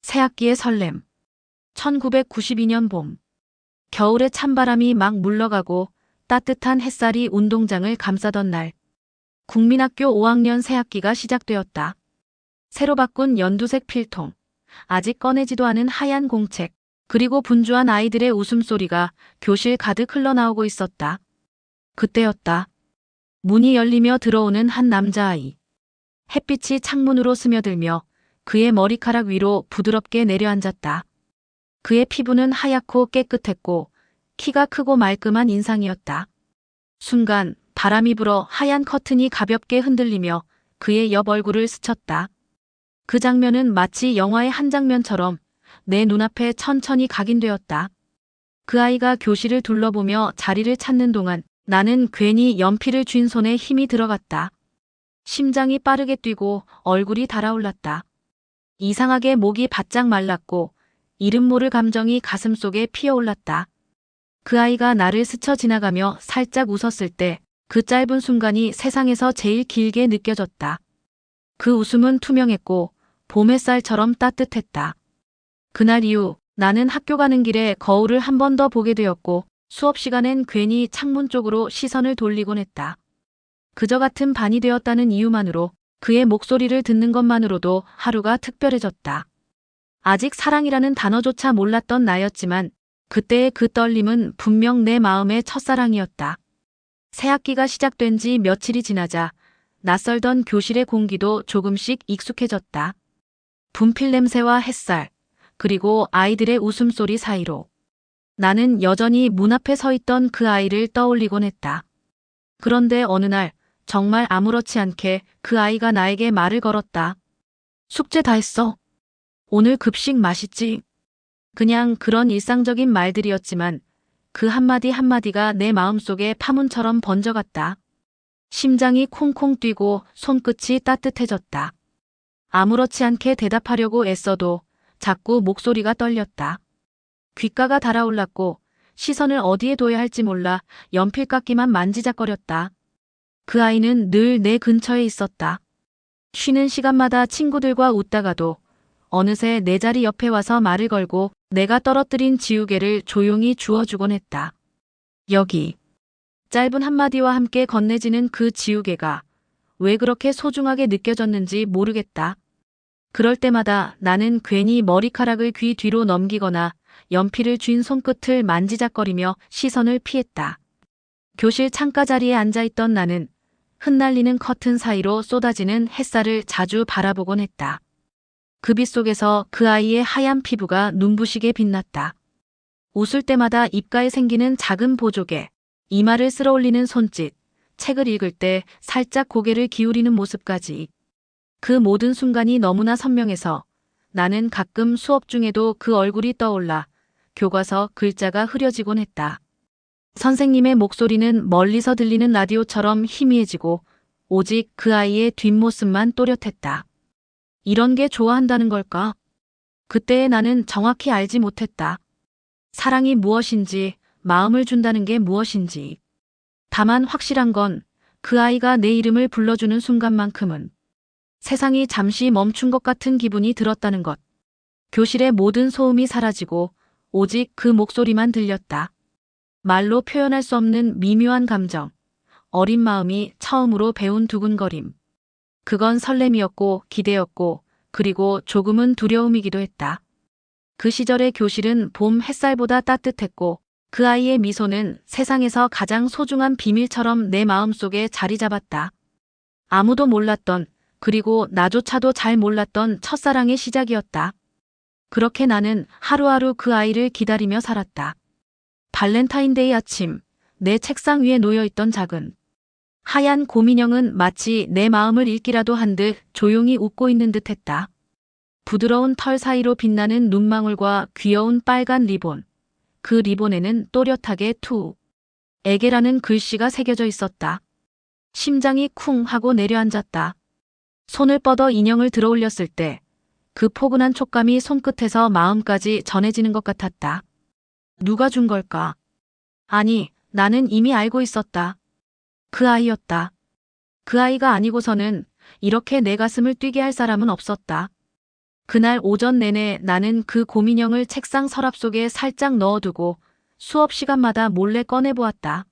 새학기의 설렘. 1992년 봄. 겨울의 찬바람이 막 물러가고 따뜻한 햇살이 운동장을 감싸던 날. 국민학교 5학년 새학기가 시작되었다. 새로 바꾼 연두색 필통, 아직 꺼내지도 않은 하얀 공책, 그리고 분주한 아이들의 웃음소리가 교실 가득 흘러나오고 있었다. 그때였다. 문이 열리며 들어오는 한 남자아이. 햇빛이 창문으로 스며들며 그의 머리카락 위로 부드럽게 내려앉았다. 그의 피부는 하얗고 깨끗했고 키가 크고 말끔한 인상이었다. 순간 바람이 불어 하얀 커튼이 가볍게 흔들리며 그의 옆 얼굴을 스쳤다. 그 장면은 마치 영화의 한 장면처럼 내 눈앞에 천천히 각인되었다. 그 아이가 교실을 둘러보며 자리를 찾는 동안 나는 괜히 연필을 쥔 손에 힘이 들어갔다. 심장이 빠르게 뛰고 얼굴이 달아올랐다. 이상하게 목이 바짝 말랐고 이름 모를 감정이 가슴속에 피어올랐다. 그 아이가 나를 스쳐 지나가며 살짝 웃었을 때 그 짧은 순간이 세상에서 제일 길게 느껴졌다. 그 웃음은 투명했고 봄 햇살처럼 따뜻했다. 그날 이후 나는 학교 가는 길에 거울을 한 번 더 보게 되었고 수업 시간엔 괜히 창문 쪽으로 시선을 돌리곤 했다. 그저 같은 반이 되었다는 이유만으로 그의 목소리를 듣는 것만으로도 하루가 특별해졌다. 아직 사랑이라는 단어조차 몰랐던 나였지만 그때의 그 떨림은 분명 내 마음의 첫사랑이었다. 새학기가 시작된 지 며칠이 지나자 낯설던 교실의 공기도 조금씩 익숙해졌다. 분필 냄새와 햇살, 그리고 아이들의 웃음소리 사이로 나는 여전히 문 앞에 서 있던 그 아이를 떠올리곤 했다. 그런데 어느 날 정말 아무렇지 않게 그 아이가 나에게 말을 걸었다. 숙제 다 했어. 오늘 급식 맛있지? 그냥 그런 일상적인 말들이었지만 그 한마디 한마디가 내 마음속에 파문처럼 번져갔다. 심장이 콩콩 뛰고 손끝이 따뜻해졌다. 아무렇지 않게 대답하려고 애써도 자꾸 목소리가 떨렸다. 귓가가 달아올랐고 시선을 어디에 둬야 할지 몰라 연필깎이만 만지작거렸다. 그 아이는 늘 내 근처에 있었다. 쉬는 시간마다 친구들과 웃다가도 어느새 내 자리 옆에 와서 말을 걸고 내가 떨어뜨린 지우개를 조용히 주워주곤 했다. 여기. 짧은 한마디와 함께 건네지는 그 지우개가 왜 그렇게 소중하게 느껴졌는지 모르겠다. 그럴 때마다 나는 괜히 머리카락을 귀 뒤로 넘기거나 연필을 쥔 손끝을 만지작거리며 시선을 피했다. 교실 창가 자리에 앉아있던 나는 흩날리는 커튼 사이로 쏟아지는 햇살을 자주 바라보곤 했다. 그 빛 속에서 그 아이의 하얀 피부가 눈부시게 빛났다. 웃을 때마다 입가에 생기는 작은 보조개, 이마를 쓸어올리는 손짓, 책을 읽을 때 살짝 고개를 기울이는 모습까지. 그 모든 순간이 너무나 선명해서 나는 가끔 수업 중에도 그 얼굴이 떠올라 교과서 글자가 흐려지곤 했다. 선생님의 목소리는 멀리서 들리는 라디오처럼 희미해지고 오직 그 아이의 뒷모습만 또렷했다. 이런 게 좋아한다는 걸까? 그때의 나는 정확히 알지 못했다. 사랑이 무엇인지, 마음을 준다는 게 무엇인지. 다만 확실한 건 그 아이가 내 이름을 불러주는 순간만큼은 세상이 잠시 멈춘 것 같은 기분이 들었다는 것. 교실의 모든 소음이 사라지고 오직 그 목소리만 들렸다. 말로 표현할 수 없는 미묘한 감정, 어린 마음이 처음으로 배운 두근거림. 그건 설렘이었고 기대였고 그리고 조금은 두려움이기도 했다. 그 시절의 교실은 봄 햇살보다 따뜻했고 그 아이의 미소는 세상에서 가장 소중한 비밀처럼 내 마음속에 자리 잡았다. 아무도 몰랐던 그리고 나조차도 잘 몰랐던 첫사랑의 시작이었다. 그렇게 나는 하루하루 그 아이를 기다리며 살았다. 발렌타인데이 아침, 내 책상 위에 놓여있던 작은 하얀 곰인형은 마치 내 마음을 읽기라도 한 듯 조용히 웃고 있는 듯 했다. 부드러운 털 사이로 빛나는 눈망울과 귀여운 빨간 리본. 그 리본에는 또렷하게 투, 에게라는 글씨가 새겨져 있었다. 심장이 쿵 하고 내려앉았다. 손을 뻗어 인형을 들어 올렸을 때 그 포근한 촉감이 손끝에서 마음까지 전해지는 것 같았다. 누가 준 걸까? 아니, 나는 이미 알고 있었다. 그 아이였다. 그 아이가 아니고서는 이렇게 내 가슴을 뛰게 할 사람은 없었다. 그날 오전 내내 나는 그 곰인형을 책상 서랍 속에 살짝 넣어두고 수업 시간마다 몰래 꺼내보았다.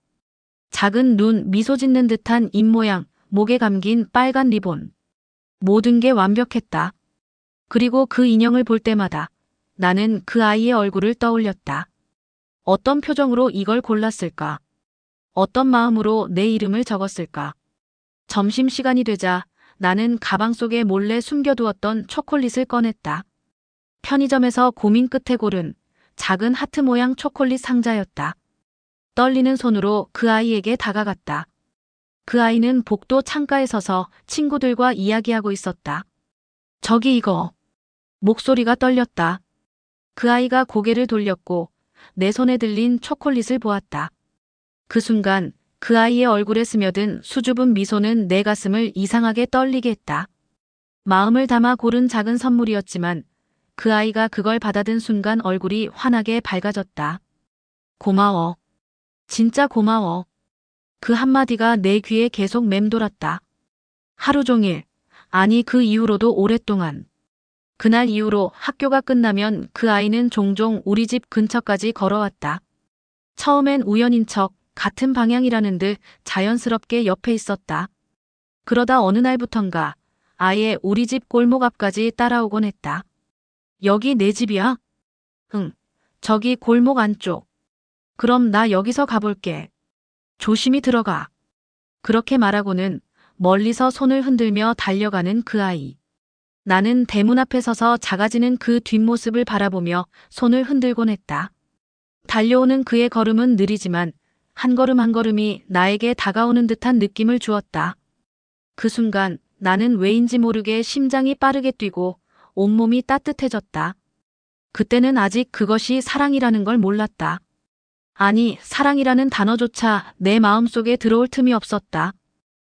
작은 눈, 미소 짓는 듯한 입모양, 목에 감긴 빨간 리본. 모든 게 완벽했다. 그리고 그 인형을 볼 때마다 나는 그 아이의 얼굴을 떠올렸다. 어떤 표정으로 이걸 골랐을까? 어떤 마음으로 내 이름을 적었을까? 점심시간이 되자 나는 가방 속에 몰래 숨겨두었던 초콜릿을 꺼냈다. 편의점에서 고민 끝에 고른 작은 하트 모양 초콜릿 상자였다. 떨리는 손으로 그 아이에게 다가갔다. 그 아이는 복도 창가에 서서 친구들과 이야기하고 있었다. 저기 이거. 목소리가 떨렸다. 그 아이가 고개를 돌렸고 내 손에 들린 초콜릿을 보았다. 그 순간 그 아이의 얼굴에 스며든 수줍은 미소는 내 가슴을 이상하게 떨리게 했다. 마음을 담아 고른 작은 선물이었지만 그 아이가 그걸 받아든 순간 얼굴이 환하게 밝아졌다. 고마워. 진짜 고마워. 그 한마디가 내 귀에 계속 맴돌았다. 하루 종일, 아니 그 이후로도 오랫동안. 그날 이후로 학교가 끝나면 그 아이는 종종 우리 집 근처까지 걸어왔다. 처음엔 우연인 척 같은 방향이라는 듯 자연스럽게 옆에 있었다. 그러다 어느 날부턴가 아예 우리 집 골목 앞까지 따라오곤 했다. 여기 내 집이야? 응, 저기 골목 안쪽. 그럼 나 여기서 가볼게. 조심히 들어가. 그렇게 말하고는 멀리서 손을 흔들며 달려가는 그 아이. 나는 대문 앞에 서서 작아지는 그 뒷모습을 바라보며 손을 흔들곤 했다. 달려오는 그의 걸음은 느리지만 한 걸음 한 걸음이 나에게 다가오는 듯한 느낌을 주었다. 그 순간 나는 왜인지 모르게 심장이 빠르게 뛰고 온몸이 따뜻해졌다. 그때는 아직 그것이 사랑이라는 걸 몰랐다. 아니, 사랑이라는 단어조차 내 마음속에 들어올 틈이 없었다.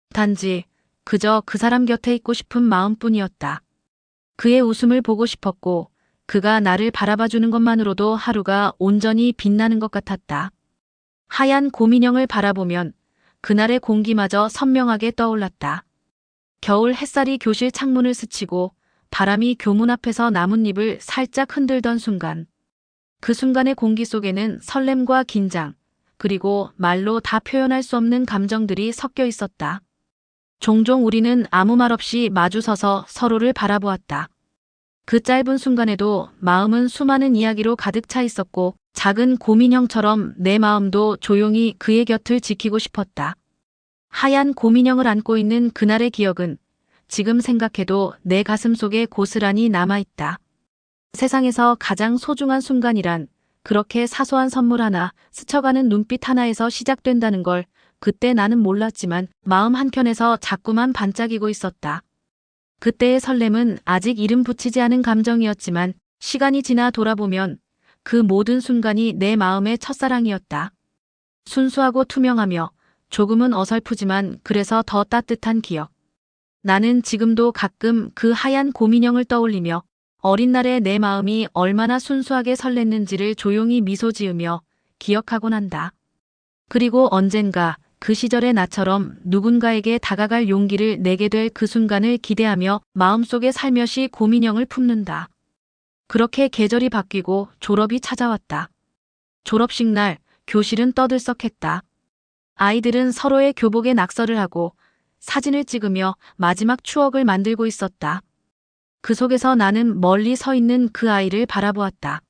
단지 그저 그 사람 곁에 있고 싶은 마음뿐이었다. 그의 웃음을 보고 싶었고 그가 나를 바라봐주는 것만으로도 하루가 온전히 빛나는 것 같았다. 하얀 곰인형을 바라보면 그날의 공기마저 선명하게 떠올랐다. 겨울 햇살이 교실 창문을 스치고 바람이 교문 앞에서 나뭇잎을 살짝 흔들던 순간. 그 순간의 공기 속에는 설렘과 긴장, 그리고 말로 다 표현할 수 없는 감정들이 섞여 있었다. 종종 우리는 아무 말 없이 마주서서 서로를 바라보았다. 그 짧은 순간에도 마음은 수많은 이야기로 가득 차 있었고 작은 곰인형처럼 내 마음도 조용히 그의 곁을 지키고 싶었다. 하얀 곰인형을 안고 있는 그날의 기억은 지금 생각해도 내 가슴 속에 고스란히 남아있다. 세상에서 가장 소중한 순간이란 그렇게 사소한 선물 하나, 스쳐가는 눈빛 하나에서 시작된다는 걸 그때 나는 몰랐지만 마음 한켠에서 자꾸만 반짝이고 있었다. 그때의 설렘은 아직 이름 붙이지 않은 감정이었지만 시간이 지나 돌아보면 그 모든 순간이 내 마음의 첫사랑이었다. 순수하고 투명하며 조금은 어설프지만 그래서 더 따뜻한 기억. 나는 지금도 가끔 그 하얀 곰인형을 떠올리며 어린 날의 내 마음이 얼마나 순수하게 설렜는지를 조용히 미소 지으며 기억하곤 한다. 그리고 언젠가 그 시절의 나처럼 누군가에게 다가갈 용기를 내게 될 그 순간을 기대하며 마음속에 살며시 곰인형을 품는다. 그렇게 계절이 바뀌고 졸업이 찾아왔다. 졸업식 날 교실은 떠들썩했다. 아이들은 서로의 교복에 낙서를 하고 사진을 찍으며 마지막 추억을 만들고 있었다. 그 속에서 나는 멀리 서 있는 그 아이를 바라보았다.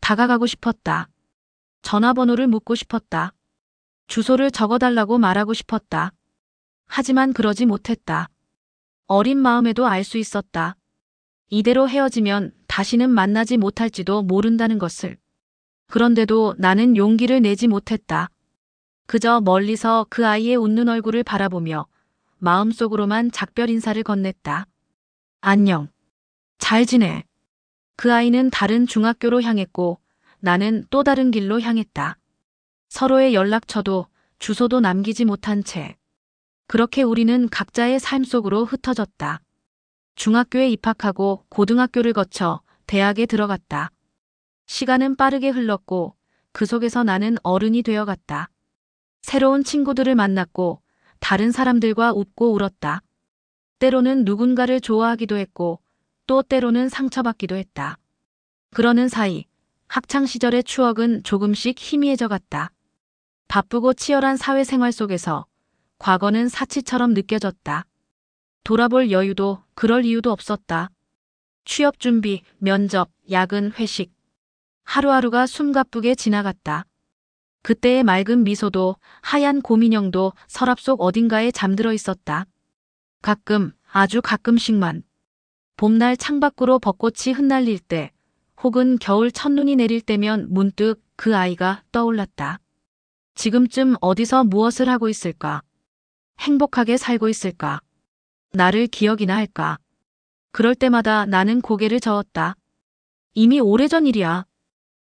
다가가고 싶었다. 전화번호를 묻고 싶었다. 주소를 적어달라고 말하고 싶었다. 하지만 그러지 못했다. 어린 마음에도 알 수 있었다. 이대로 헤어지면 다시는 만나지 못할지도 모른다는 것을. 그런데도 나는 용기를 내지 못했다. 그저 멀리서 그 아이의 웃는 얼굴을 바라보며 마음속으로만 작별 인사를 건넸다. 안녕. 잘 지내. 그 아이는 다른 중학교로 향했고 나는 또 다른 길로 향했다. 서로의 연락처도 주소도 남기지 못한 채. 그렇게 우리는 각자의 삶 속으로 흩어졌다. 중학교에 입학하고 고등학교를 거쳐 대학에 들어갔다. 시간은 빠르게 흘렀고 그 속에서 나는 어른이 되어갔다. 새로운 친구들을 만났고 다른 사람들과 웃고 울었다. 때로는 누군가를 좋아하기도 했고 또 때로는 상처받기도 했다. 그러는 사이 학창시절의 추억은 조금씩 희미해져 갔다. 바쁘고 치열한 사회생활 속에서 과거는 사치처럼 느껴졌다. 돌아볼 여유도 그럴 이유도 없었다. 취업 준비, 면접, 야근, 회식. 하루하루가 숨가쁘게 지나갔다. 그때의 맑은 미소도 하얀 고민형도 서랍 속 어딘가에 잠들어 있었다. 가끔, 아주 가끔씩만. 봄날 창밖으로 벚꽃이 흩날릴 때, 혹은 겨울 첫눈이 내릴 때면 문득 그 아이가 떠올랐다. 지금쯤 어디서 무엇을 하고 있을까? 행복하게 살고 있을까? 나를 기억이나 할까? 그럴 때마다 나는 고개를 저었다. 이미 오래전 일이야.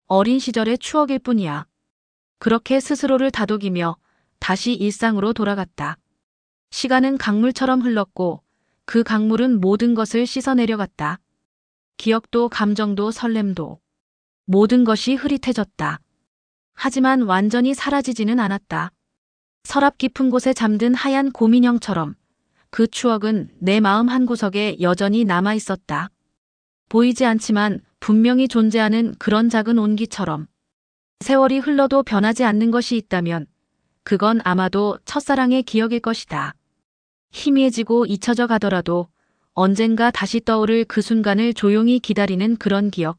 어린 시절의 추억일 뿐이야. 그렇게 스스로를 다독이며 다시 일상으로 돌아갔다. 시간은 강물처럼 흘렀고 그 강물은 모든 것을 씻어내려갔다. 기억도 감정도 설렘도 모든 것이 흐릿해졌다. 하지만 완전히 사라지지는 않았다. 서랍 깊은 곳에 잠든 하얀 고민형처럼 그 추억은 내 마음 한구석에 여전히 남아 있었다. 보이지 않지만 분명히 존재하는 그런 작은 온기처럼. 세월이 흘러도 변하지 않는 것이 있다면 그건 아마도 첫사랑의 기억일 것이다. 희미해지고 잊혀져 가더라도 언젠가 다시 떠오를 그 순간을 조용히 기다리는 그런 기억.